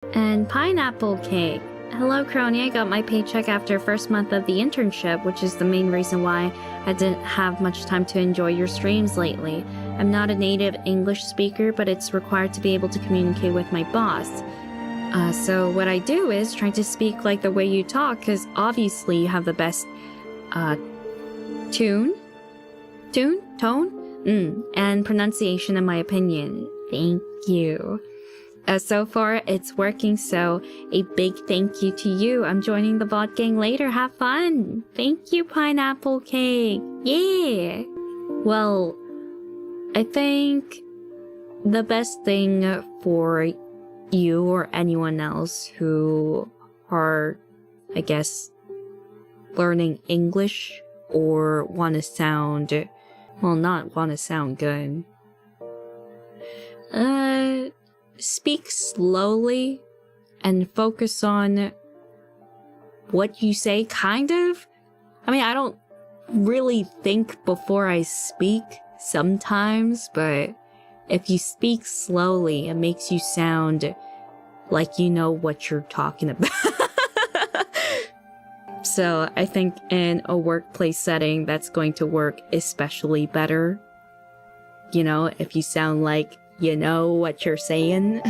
And pineapple cake. Hello, Kronii. I got my paycheck after first month of the internship, which is the main reason why I didn't have much time to enjoy your streams lately. I'm not a native English speaker, but it's required to be able to communicate with my boss. So what I do is try to speak like the way you talk, because obviously you have the best, tone, and pronunciation in my opinion. Thank you. So far, it's working, so a big thank you to you. I'm joining the VOD gang later. Have fun! Thank you, pineapple cake! Yeah! Well, I think the best thing for you or anyone else who are, I guess, learning English or want to sound, well, not want to sound good. Speak slowly and focus on what you say, kind of. I mean, I don't really think before I speak sometimes, but if you speak slowly, it makes you sound like you know what you're talking about. So I think in a workplace setting, that's going to work especially better. You know, if you sound like you know what you're saying.